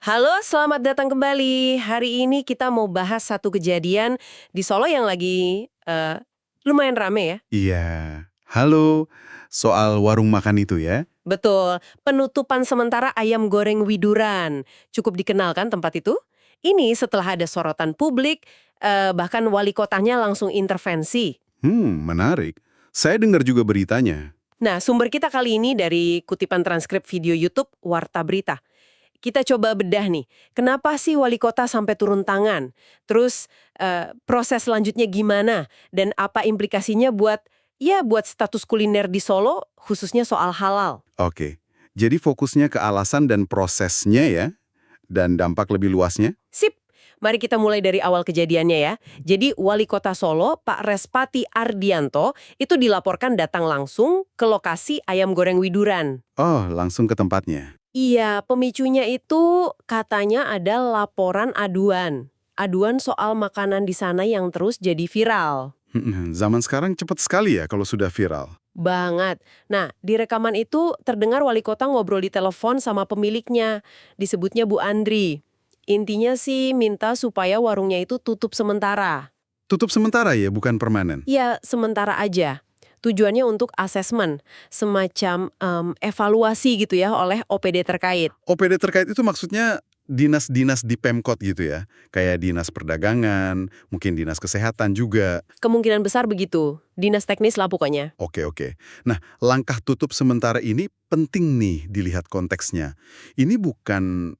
Halo, selamat datang kembali. Hari ini kita mau bahas satu kejadian di Solo yang lagi lumayan rame ya. Iya. Halo, soal warung makan itu ya? Betul, penutupan sementara ayam goreng Widuran. Cukup dikenal kan tempat itu? Ini setelah ada sorotan publik, bahkan wali kotanya langsung intervensi. Menarik. Saya dengar juga beritanya. Nah, sumber kita kali ini dari kutipan transkrip video YouTube Warta Berita. Kita coba bedah nih, kenapa sih wali kota sampai turun tangan? Terus proses selanjutnya gimana? Dan apa implikasinya buat status kuliner di Solo, khususnya soal halal? Oke. Jadi fokusnya ke alasan dan prosesnya ya? Dan dampak lebih luasnya? Sip, mari kita mulai dari awal kejadiannya ya. Jadi wali kota Solo, Pak Respati Ardianto, itu dilaporkan datang langsung ke lokasi ayam goreng Widuran. Oh, langsung ke tempatnya. Iya, pemicunya itu katanya ada laporan aduan. Aduan soal makanan di sana yang terus jadi viral. Zaman sekarang cepat sekali ya kalau sudah viral. Banget. Nah, di rekaman itu terdengar wali kota ngobrol di telepon sama pemiliknya. Disebutnya Bu Andri. Intinya sih minta supaya warungnya itu tutup sementara. Tutup sementara ya, bukan permanen. Ya, sementara aja. Tujuannya untuk asesmen, semacam evaluasi gitu ya oleh OPD terkait. OPD terkait itu maksudnya dinas-dinas di Pemkot gitu ya? Kayak dinas perdagangan, mungkin dinas kesehatan juga. Kemungkinan besar begitu. Dinas teknis lah pokoknya. Oke. Nah, langkah tutup sementara ini penting nih dilihat konteksnya. Ini bukan,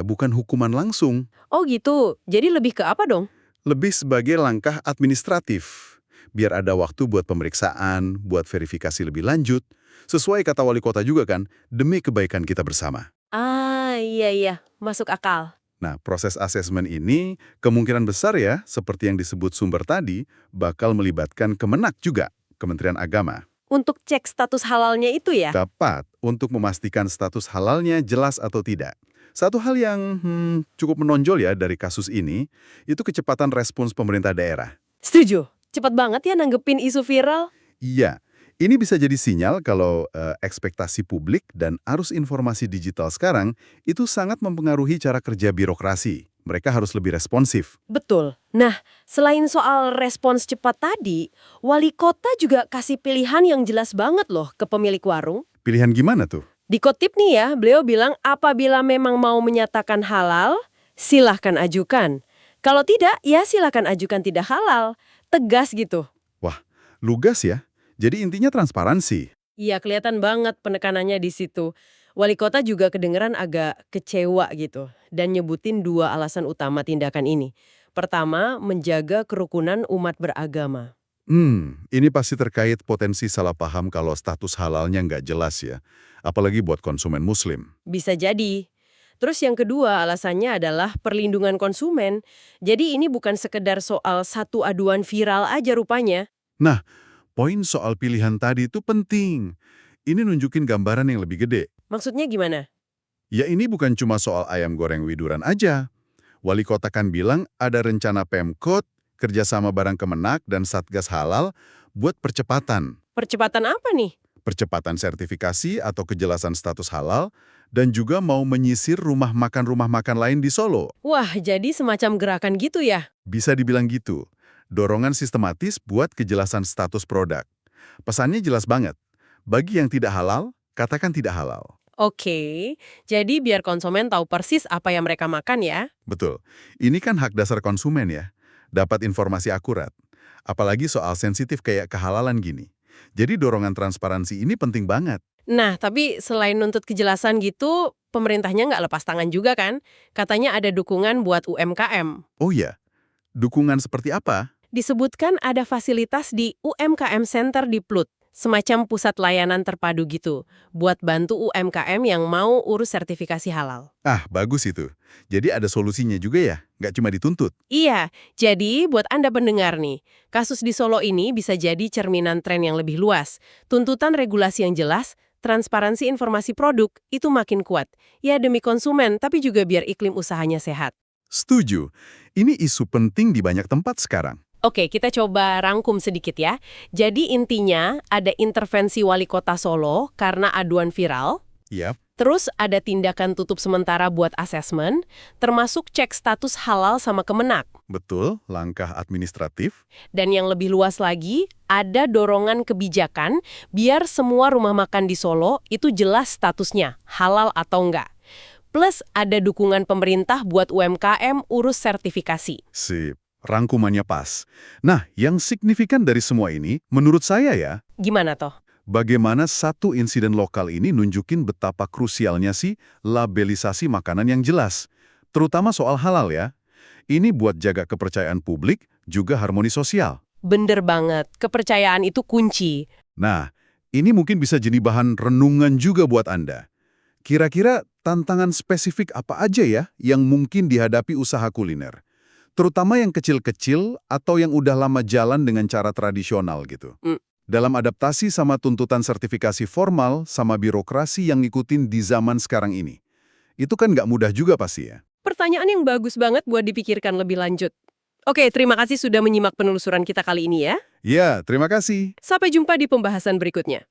bukan hukuman langsung. Oh gitu, jadi lebih ke apa dong? Lebih sebagai langkah administratif. Biar ada waktu buat pemeriksaan, buat verifikasi lebih lanjut. Sesuai kata wali kota juga kan, demi kebaikan kita bersama. Ah, iya, masuk akal. Nah, proses asesmen ini kemungkinan besar ya, seperti yang disebut sumber tadi, bakal melibatkan Kemenak juga, Kementerian Agama. Untuk cek status halalnya itu ya? Tepat untuk memastikan status halalnya jelas atau tidak. Satu hal yang cukup menonjol ya dari kasus ini, itu kecepatan respons pemerintah daerah. Setuju. Cepat banget ya nanggepin isu viral. Iya, ini bisa jadi sinyal kalau ekspektasi publik dan arus informasi digital sekarang itu sangat mempengaruhi cara kerja birokrasi. Mereka harus lebih responsif. Betul. Nah, selain soal respons cepat tadi, wali kota juga kasih pilihan yang jelas banget loh ke pemilik warung. Pilihan gimana tuh? Dikutip nih ya, beliau bilang apabila memang mau menyatakan halal, silahkan ajukan. Kalau tidak, ya silahkan ajukan tidak halal. Tegas gitu. Wah, lugas ya. Jadi intinya transparansi. Iya, kelihatan banget penekanannya di situ. Wali kota juga kedengeran agak kecewa gitu dan nyebutin dua alasan utama tindakan ini. Pertama, menjaga kerukunan umat beragama. Ini pasti terkait potensi salah paham kalau status halalnya nggak jelas ya. Apalagi buat konsumen muslim. Bisa jadi. Terus yang kedua alasannya adalah perlindungan konsumen. Jadi ini bukan sekedar soal satu aduan viral aja rupanya. Nah, poin soal pilihan tadi itu penting. Ini nunjukin gambaran yang lebih gede. Maksudnya gimana? Ya ini bukan cuma soal ayam goreng Widuran aja. Wali kota kan bilang ada rencana Pemkot, kerjasama barang Kemenak dan Satgas Halal buat percepatan. Percepatan apa nih? Percepatan sertifikasi atau kejelasan status halal, dan juga mau menyisir rumah makan lain di Solo. Wah, jadi semacam gerakan gitu ya? Bisa dibilang gitu. Dorongan sistematis buat kejelasan status produk. Pesannya jelas banget. Bagi yang tidak halal, katakan tidak halal. Oke, jadi biar konsumen tahu persis apa yang mereka makan ya. Betul. Ini kan hak dasar konsumen ya. Dapat informasi akurat. Apalagi soal sensitif kayak kehalalan gini. Jadi dorongan transparansi ini penting banget. Nah, tapi selain nuntut kejelasan gitu, pemerintahnya nggak lepas tangan juga kan? Katanya ada dukungan buat UMKM. Oh iya, dukungan seperti apa? Disebutkan ada fasilitas di UMKM Center di Plut, semacam pusat layanan terpadu gitu, buat bantu UMKM yang mau urus sertifikasi halal. Ah, bagus itu. Jadi ada solusinya juga ya, nggak cuma dituntut. Iya, jadi buat Anda pendengar nih, kasus di Solo ini bisa jadi cerminan tren yang lebih luas. Tuntutan regulasi yang jelas, transparansi informasi produk, itu makin kuat. Ya demi konsumen, tapi juga biar iklim usahanya sehat. Setuju. Ini isu penting di banyak tempat sekarang. Oke, kita coba rangkum sedikit ya. Jadi intinya ada intervensi wali kota Solo karena aduan viral. Yap. Terus ada tindakan tutup sementara buat asesmen, termasuk cek status halal sama Kemenak. Betul, langkah administratif. Dan yang lebih luas lagi, ada dorongan kebijakan biar semua rumah makan di Solo itu jelas statusnya, halal atau enggak. Plus ada dukungan pemerintah buat UMKM urus sertifikasi. Sip, rangkumannya pas. Nah, yang signifikan dari semua ini, menurut saya ya, Gimana toh? bagaimana satu insiden lokal ini nunjukin betapa krusialnya sih labelisasi makanan yang jelas. Terutama soal halal ya. Ini buat jaga kepercayaan publik, juga harmoni sosial. Bener banget, kepercayaan itu kunci. Nah, ini mungkin bisa jadi bahan renungan juga buat Anda. Kira-kira tantangan spesifik apa aja ya yang mungkin dihadapi usaha kuliner? Terutama yang kecil-kecil atau yang udah lama jalan dengan cara tradisional gitu. Dalam adaptasi sama tuntutan sertifikasi formal sama birokrasi yang ngikutin di zaman sekarang ini. Itu kan nggak mudah juga pasti ya. Pertanyaan yang bagus banget buat dipikirkan lebih lanjut. Oke, terima kasih sudah menyimak penelusuran kita kali ini ya. Ya, terima kasih. Sampai jumpa di pembahasan berikutnya.